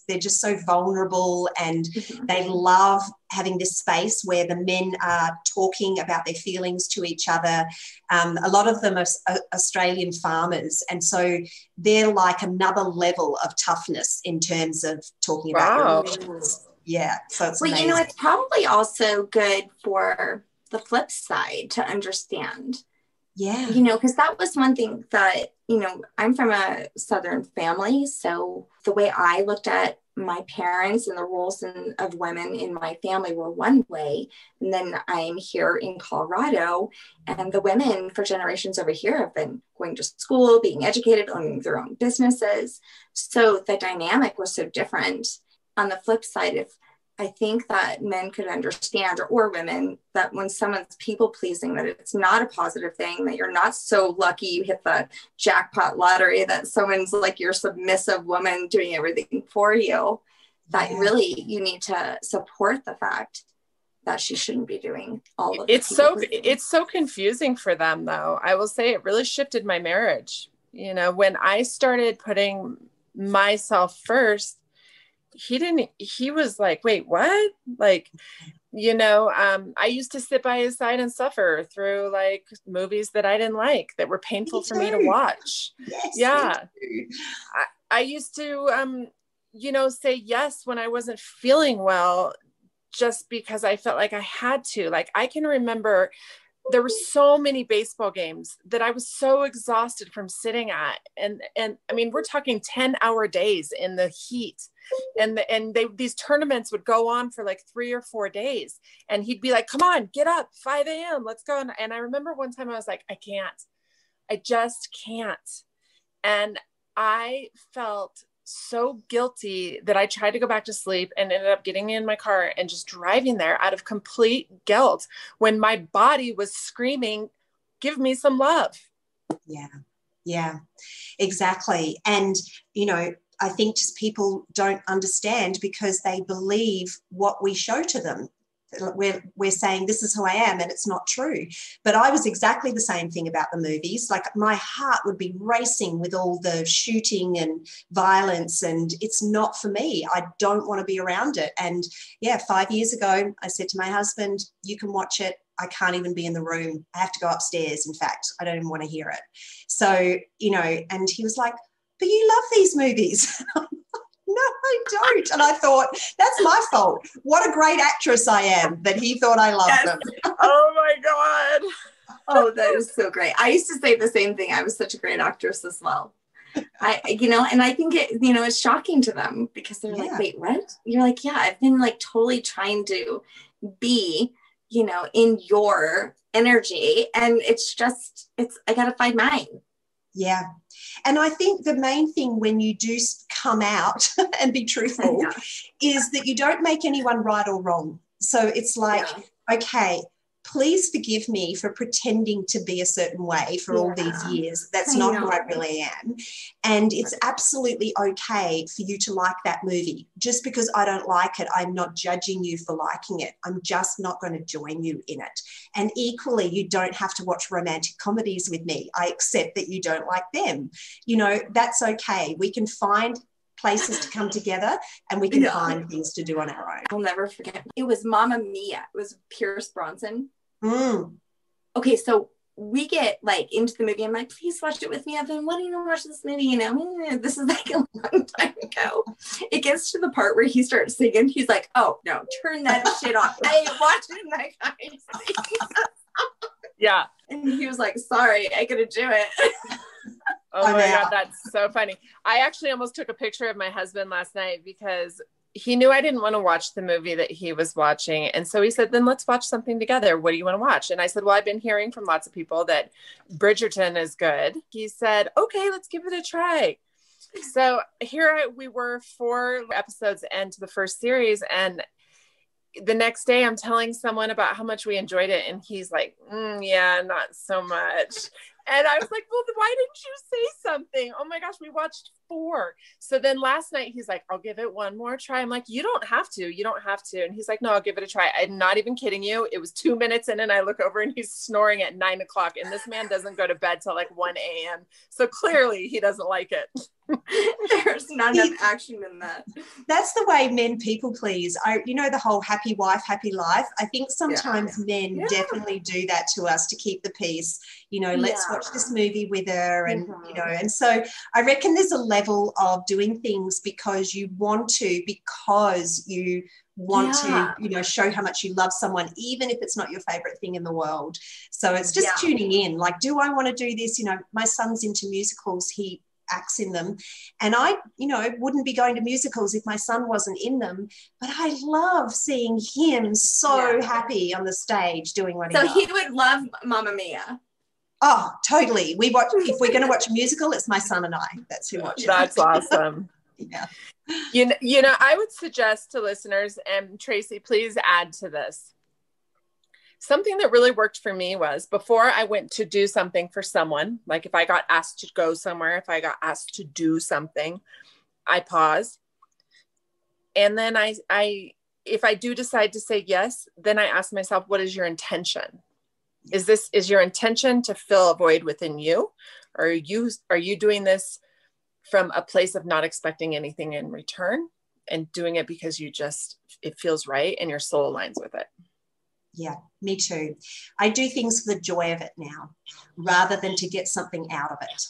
they're just so vulnerable, and they love having this space where the men are talking about their feelings to each other. A lot of them are Australian farmers, and so they're like another level of toughness in terms of talking about your emotions. Yeah, so it's amazing. It's probably also good for the flip side to understand. Yeah. Because that was one thing that, I'm from a Southern family. So the way I looked at my parents and the roles of women in my family were one way. And then I'm here in Colorado, and the women for generations over here have been going to school, being educated, owning their own businesses. So the dynamic was so different. On the flip side, if I think that men could understand, or women, that when someone's people pleasing, that it's not a positive thing, that you're not so lucky you hit the jackpot lottery, that someone's like your submissive woman doing everything for you, that really you need to support the fact that she shouldn't be doing all of it. It's so confusing for them, though. I will say it really shifted my marriage. When I started putting myself first, he was like, wait, what? Like, I used to sit by his side and suffer through like movies that I didn't like, that were painful for me to watch. Yes, yeah. I used to, say yes when I wasn't feeling well, just because I felt like I had to. Like, I can remember there were so many baseball games that I was so exhausted from sitting at. And I mean, we're talking 10-hour days in the heat. And these tournaments would go on for like 3 or 4 days. And he'd be like, come on, get up, 5 a.m., let's go. And I remember one time I was like, I just can't. And I felt so guilty that I tried to go back to sleep and ended up getting in my car and just driving there out of complete guilt when my body was screaming, give me some love. Yeah, exactly. And, I think just people don't understand because they believe what we show to them. We're saying this is who I am, and it's not true. But I was exactly the same thing about the movies. Like, my heart would be racing with all the shooting and violence, and it's not for me. I don't want to be around it. And 5 years ago, I said to my husband, you can watch it. I can't even be in the room. I have to go upstairs. In fact, I don't even want to hear it. So, and he was like, but you love these movies. No, I don't. And I thought, that's my fault. What a great actress I am that he thought I loved them. Oh my God. Oh, that is so great. I used to say the same thing. I was such a great actress as well. And I think it, it's shocking to them because they're like, wait, what? You're like, yeah, I've been like totally trying to be, in your energy. And I got to find mine. Yeah. And I think the main thing when you do come out and be truthful is that you don't make anyone right or wrong. So it's like, okay, please forgive me for pretending to be a certain way for all these years. That's not who I really am. And it's absolutely okay for you to like that movie. Just because I don't like it, I'm not judging you for liking it. I'm just not going to join you in it. And equally, you don't have to watch romantic comedies with me. I accept that you don't like them. That's okay. We can find places to come together, and we can find things to do on our own. I'll never forget. It was Mamma Mia. It was Pierce Bronson. Mm. Okay, so we get like into the movie. I'm like, please watch it with me, Evan. Why do you not watch this movie? You know, this is like a long time ago. It gets to the part where he starts singing. He's like, oh no, turn that shit off. I ain't watching that guy sing. Yeah. And he was like, sorry, I gotta do it. Oh my God, that's so funny. I actually almost took a picture of my husband last night because he knew I didn't want to watch the movie that he was watching. And so he said, then let's watch something together. What do you want to watch? And I said, well, I've been hearing from lots of people that Bridgerton is good. He said, okay, let's give it a try. So here we were 4 episodes into the first series. And the next day I'm telling someone about how much we enjoyed it. And he's like, yeah, not so much. And I was like, well, why didn't you say something? Oh my gosh, we watched 4. So then last night he's like, I'll give it one more try. I'm like, you don't have to. You don't have to. And he's like, no, I'll give it a try. I'm not even kidding you. It was 2 minutes in and I look over and he's snoring at 9 o'clock. And this man doesn't go to bed till like 1 a.m. So clearly he doesn't like it. There's not enough action in that. That's the way men people please. The whole happy wife, happy life. I think sometimes men definitely do that to us to keep the peace. Let's watch this movie with her. And, and so I reckon there's a level of doing things because you want to, show how much you love someone, even if it's not your favorite thing in the world. So it's just tuning in. Like, do I want to do this? My son's into musicals. He acts in them, and I wouldn't be going to musicals if my son wasn't in them, but I love seeing him so happy on the stage doing what he does. So he would love Mamma Mia. Oh, totally. If we're going to watch a musical, it's my son and I. That's who watches. That's awesome. Yeah. I would suggest to listeners, and Tracy, please add to this. Something that really worked for me was before I went to do something for someone, like if I got asked to go somewhere, if I got asked to do something, I pause. And then if I do decide to say yes, then I ask myself, what is your intention? Is your intention to fill a void within you? Or are you doing this from a place of not expecting anything in return and doing it because it feels right and your soul aligns with it? Yeah, me too. I do things for the joy of it now rather than to get something out of it.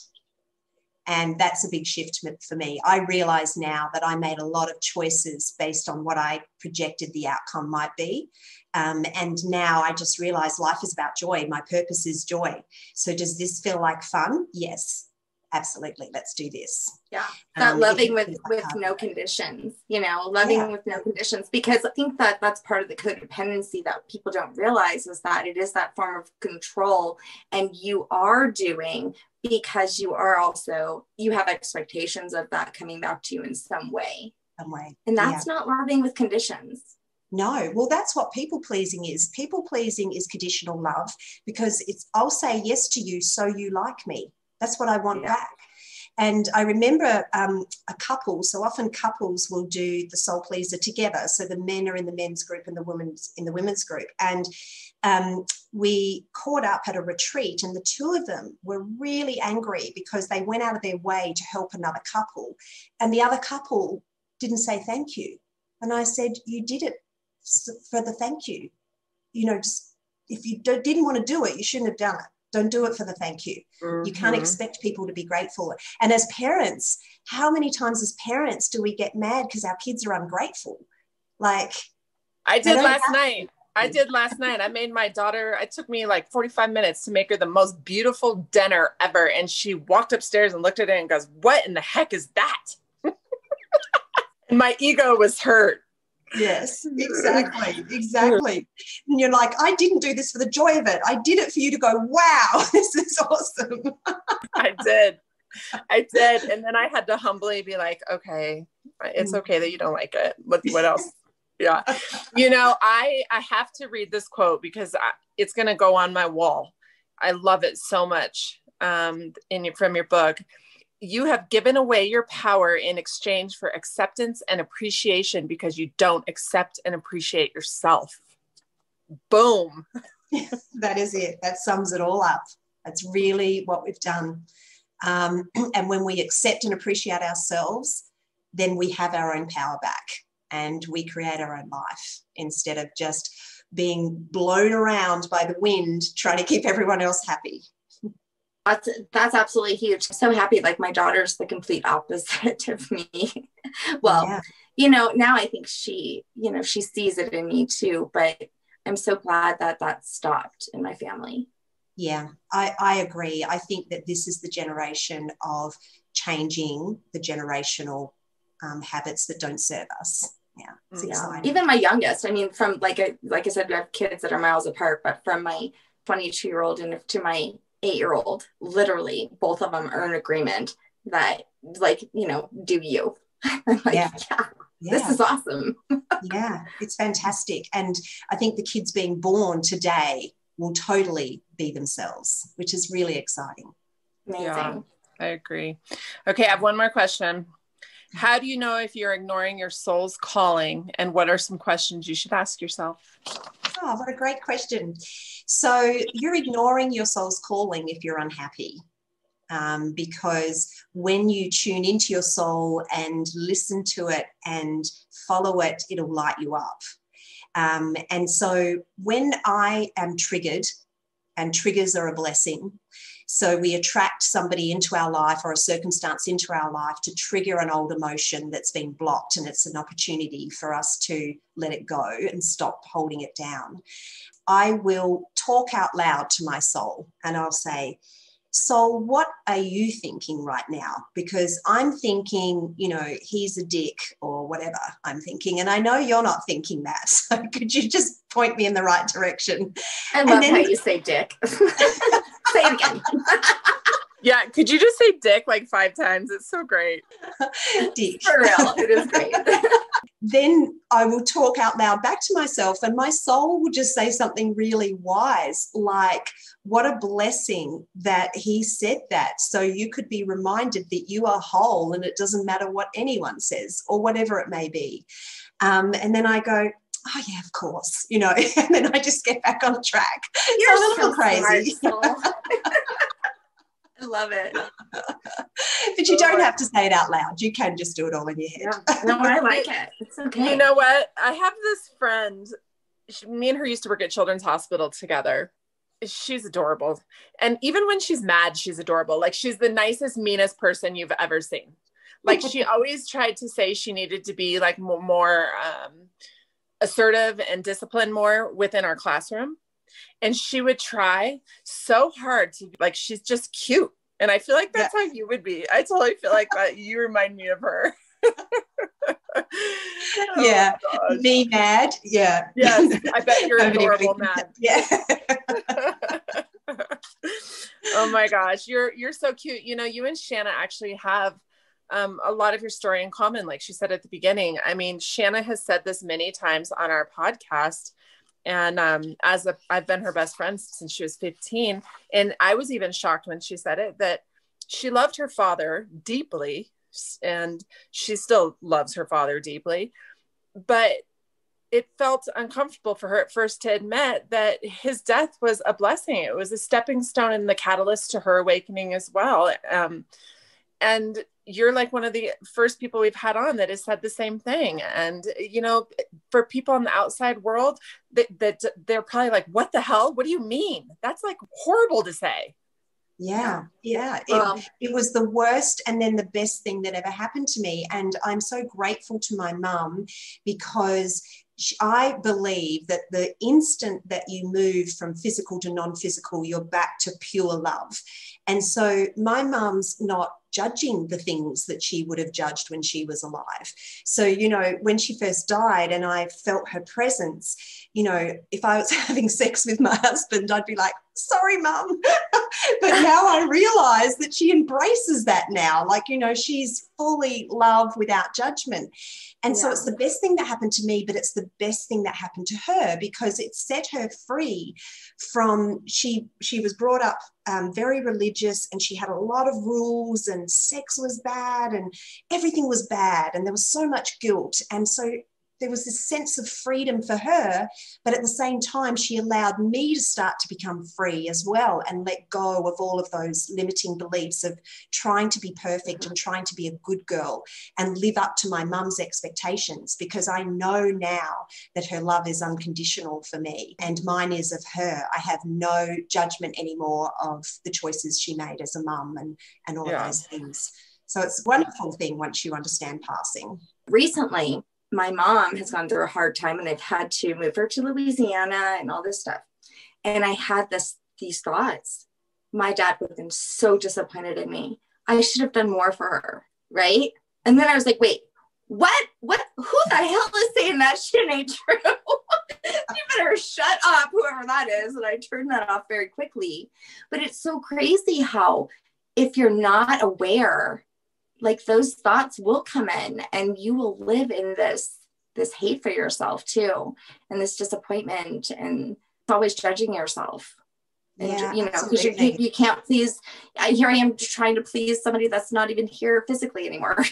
And that's a big shift for me. I realize now that I made a lot of choices based on what I projected the outcome might be. And now I just realize life is about joy. My purpose is joy. So does this feel like fun? Yes, absolutely. Let's do this. Yeah. That loving with no conditions, loving with no conditions, because I think that that's part of the codependency that people don't realize is that it is that form of control, and you are doing because you have expectations of that coming back to you in some way. And that's not loving with conditions. No, well, that's what people pleasing is. People pleasing is conditional love, because I'll say yes to you so you like me. That's what I want back. And I remember a couple, so often couples will do the soul pleaser together. So the men are in the men's group and the women's in the women's group. And we caught up at a retreat, and the 2 of them were really angry because they went out of their way to help another couple. And the other couple didn't say thank you. And I said, you did it for the thank you. If you didn't want to do it, you shouldn't have done it. Don't do it for the thank you. You can't expect people to be grateful. And as parents, how many times as parents do we get mad because our kids are ungrateful? Like, I did last night. I made my daughter, it took me like 45 minutes to make her the most beautiful dinner ever. And she walked upstairs and looked at it and goes, what in the heck is that? And my ego was hurt. Yes, exactly. And you're like, I didn't do this for the joy of it. I did it for you to go, wow, this is awesome. I did. And then I had to humbly be like, okay, it's okay that you don't like it. What else? Yeah. I have to read this quote because it's going to go on my wall. I love it so much from your book. You have given away your power in exchange for acceptance and appreciation because you don't accept and appreciate yourself. Boom. That is it. That sums it all up. That's really what we've done. And when we accept and appreciate ourselves, then we have our own power back and we create our own life instead of just being blown around by the wind trying to keep everyone else happy. That's absolutely huge. I'm so happy. Like, my daughter's the complete opposite of me. Well, Yeah. you know, now I think she sees it in me too, but I'm so glad that that stopped in my family. Yeah, I agree. I think that this is the generation of changing the generational habits that don't serve us. Yeah, it's exciting. Even my youngest, I mean, from like I said, we have kids that are miles apart, but from my 22-year-old and to my 8-year-old, literally both of them are in agreement that, like, you know, do you. I'm like, yeah, this is awesome. Yeah, it's fantastic. And I think the kids being born today will totally be themselves, which is really exciting. Amazing. Yeah, I agree. Okay, I have one more question. How do you know if you're ignoring your soul's calling, and what are some questions you should ask yourself? Oh, what a great question. So you're ignoring your soul's calling if you're unhappy. Because when you tune into your soul and listen to it and follow it, it'll light you up. And so when I am triggered, and triggers are a blessing, so we attract somebody into our life or a circumstance into our life to trigger an old emotion that's been blocked, and it's an opportunity for us to let it go and stop holding it down. I will talk out loud to my soul and I'll say, soul, what are you thinking right now? Because I'm thinking, you know, he's a dick or whatever I'm thinking. And I know you're not thinking that. So could you just point me in the right direction? I love how you say dick. Say it again. Yeah. Could you just say dick like 5 times? It's so great. Dick. For real. It is great. Then I will talk out loud back to myself, and my soul will just say something really wise, like, what a blessing that he said that. So you could be reminded that you are whole and it doesn't matter what anyone says or whatever it may be. And then I go, oh yeah, of course, you know, and then I just get back on track. You're so a little crazy. Smart, I love it. But you don't have to say it out loud. You can just do it all in your head. Yeah. No, I like it. It's okay. You know what? I have this friend. Me and her used to work at Children's Hospital together. She's adorable. And even when she's mad, she's adorable. Like, she's the nicest, meanest person you've ever seen. Like, she always tried to say she needed to be like more assertive and disciplined more within our classroom. And she would try so hard to, like, she's just cute. And I feel like that's how you would be. I totally feel like that you remind me of her. Yeah. Me mad. Yeah. Yes. I bet you're adorable mad. Yeah. Oh my gosh. You're so cute. You know, you and Shanna actually have a lot of your story in common. Like she said at the beginning, I mean, Shanna has said this many times on our podcast. And I've been her best friend since she was 15. And I was even shocked when she said it, that she loved her father deeply. And she still loves her father deeply. But it felt uncomfortable for her at first to admit that his death was a blessing. It was a stepping stone and the catalyst to her awakening as well. And you're like one of the first people we've had on that has said the same thing. And, you know, for people in the outside world, that they're probably like, what the hell? What do you mean? That's like horrible to say. Yeah. It was the worst and then the best thing that ever happened to me. And I'm so grateful to my mum, because I believe that the instant that you move from physical to non-physical, you're back to pure love. And so my mum's not judging the things that she would have judged when she was alive. So, you know, when she first died and I felt her presence, you know, if I was having sex with my husband, I'd be like, sorry, Mum. But now I realize that she embraces that now. Like, you know, she's fully love without judgment. And so it's the best thing that happened to me, but it's the best thing that happened to her, because it set her free from, she was brought up very religious, and she had a lot of rules, and sex was bad and everything was bad. And there was so much guilt. And so there was this sense of freedom for her, but at the same time, she allowed me to start to become free as well and let go of all of those limiting beliefs of trying to be perfect and trying to be a good girl and live up to my mum's expectations, because I know now that her love is unconditional for me and mine is of her. I have no judgment anymore of the choices she made as a mum and all of those things. So it's a wonderful thing once you understand passing. Recently, my mom has gone through a hard time and I've had to move her to Louisiana and all this stuff. And I had these thoughts. My dad would have been so disappointed in me. I should have done more for her, right? And then I was like, wait, what? Who the hell is saying that shit ain't true? You better shut up, whoever that is. And I turned that off very quickly. But it's so crazy how if you're not aware, like those thoughts will come in and you will live in this hate for yourself too. And this disappointment and always judging yourself. And, because you can't please, here I am trying to please somebody that's not even here physically anymore.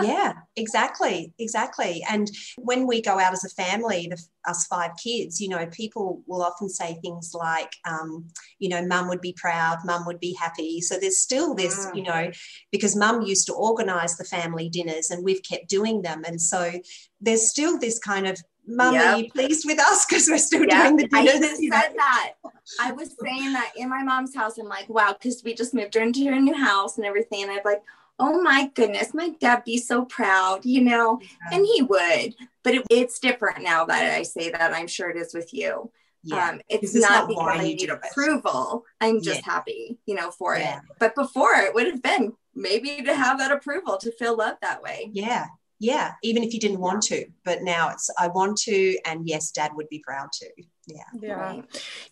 Yeah, exactly. And when we go out as a family, us 5 kids, people will often say things like, mum would be proud, mum would be happy. So there's still this, because mum used to organise the family dinners and we've kept doing them. And so there's still this kind of, Mum, are you pleased with us? Because we're still doing the dinners. I even said that. I was saying that in my mom's house. I'm like, wow, because we just moved her into a new house and everything. And I'm like, oh my goodness, my dad be so proud, and he would. But it's different now that I say that. I'm sure it is with you. Yeah. It's not because I need approval. I'm just happy, for it. But before it would have been maybe to have that approval, to feel love that way. Yeah, even if you didn't want to, but now it's I want to, and yes, Dad would be proud to. Yeah. Right.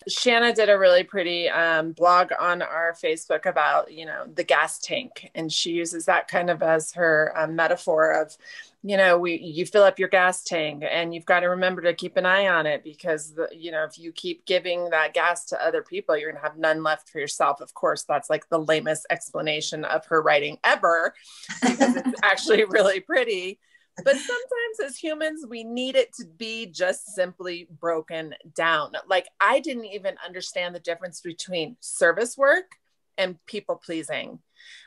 Shanna did a really pretty blog on our Facebook about, the gas tank, and she uses that kind of as her metaphor of, you fill up your gas tank and you've got to remember to keep an eye on it because, if you keep giving that gas to other people, you're going to have none left for yourself. Of course, that's like the lamest explanation of her writing ever, because it's actually really pretty. But sometimes as humans, we need it to be just simply broken down. Like I didn't even understand the difference between service work and people pleasing.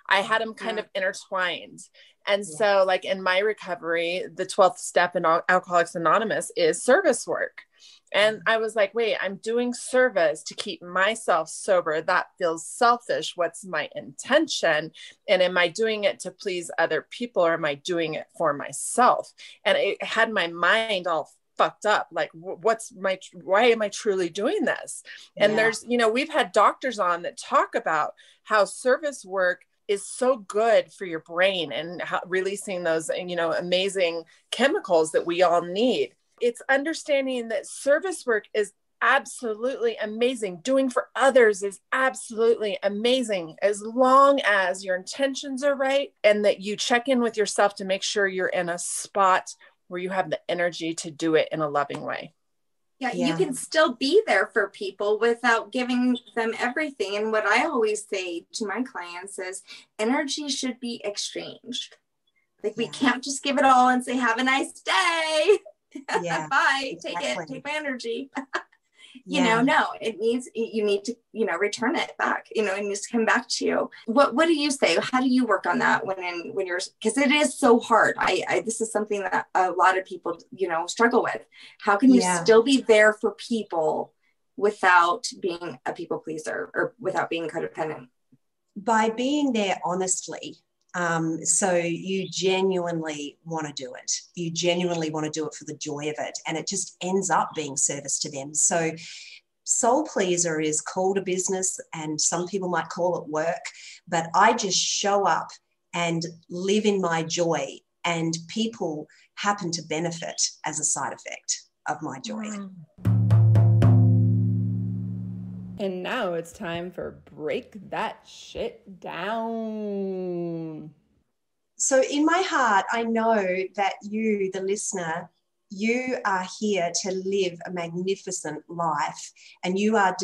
I had them kind of intertwined. And so like in my recovery, the 12th step in Alcoholics Anonymous is service work. And I was like, wait, I'm doing service to keep myself sober. That feels selfish. What's my intention? And am I doing it to please other people, or am I doing it for myself? And it had my mind all fucked up. Like, why am I truly doing this? And there's, we've had doctors on that talk about how service work is so good for your brain and releasing those, amazing chemicals that we all need. It's understanding that service work is absolutely amazing. Doing for others is absolutely amazing, as long as your intentions are right and that you check in with yourself to make sure you're in a spot where you have the energy to do it in a loving way. Yeah, you can still be there for people without giving them everything. And what I always say to my clients is energy should be exchanged. Like we can't just give it all and say, have a nice day. Bye. Exactly. Take my energy. No, it needs, you need to, return it back, it needs to come back to you. What do you say? How do you work on that when you're, because it is so hard. This is something that a lot of people, struggle with. How can you still be there for people without being a people pleaser or without being codependent? By being there honestly. So you genuinely want to do it. You genuinely want to do it for the joy of it. And it just ends up being service to them. So soul pleaser is called a business and some people might call it work, but I just show up and live in my joy, and people happen to benefit as a side effect of my joy. And now it's time for Break That Shit Down. So in my heart, I know that you, the listener, you are here to live a magnificent life, and you are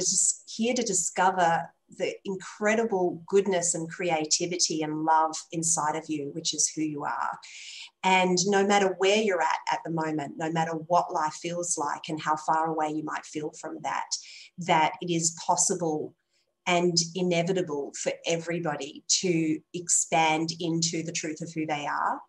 here to discover the incredible goodness and creativity and love inside of you, which is who you are. And no matter where you're at the moment, no matter what life feels like and how far away you might feel from that, that it is possible and inevitable for everybody to expand into the truth of who they are.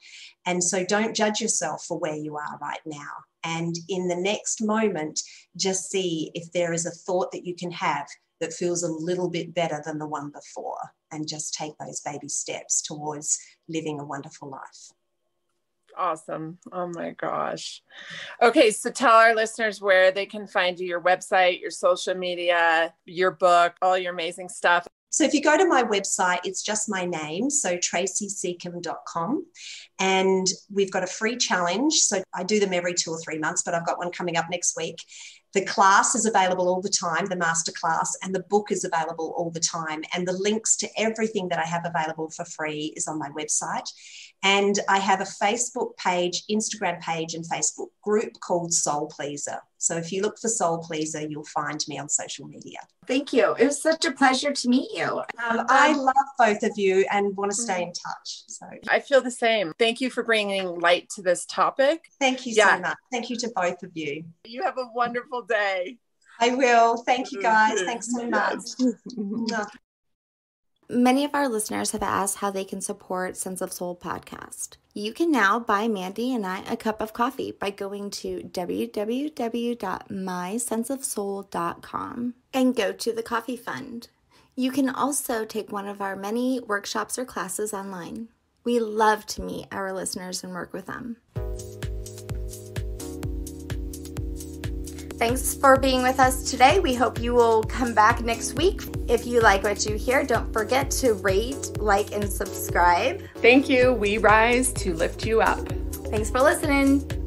And so don't judge yourself for where you are right now. And in the next moment, just see if there is a thought that you can have that feels a little bit better than the one before, and just take those baby steps towards living a wonderful life. Awesome. Oh my gosh. Okay. So tell our listeners where they can find you, your website, your social media, your book, all your amazing stuff. So if you go to my website, it's just my name, so tracysecombe.com, and we've got a free challenge. So I do them every 2 or 3 months, but I've got one coming up next week. The class is available all the time, the masterclass, and the book is available all the time. And the links to everything that I have available for free is on my website. And I have a Facebook page, Instagram page, and Facebook group called Soul Pleaser. So if you look for Soul Pleaser, you'll find me on social media. Thank you. It was such a pleasure to meet you. I love both of you and want to stay in touch. So I feel the same. Thank you for bringing light to this topic. Thank you so much. Thank you to both of you. You have a wonderful day. I will. Thank you, guys. Thanks so much. Many of our listeners have asked how they can support Sense of Soul podcast. You can now buy Mandy and I a cup of coffee by going to www.mysenseofsoul.com and go to the coffee fund. You can also take one of our many workshops or classes online. We love to meet our listeners and work with them. Thanks for being with us today. We hope you will come back next week. If you like what you hear, don't forget to rate, like, and subscribe. Thank you. We rise to lift you up. Thanks for listening.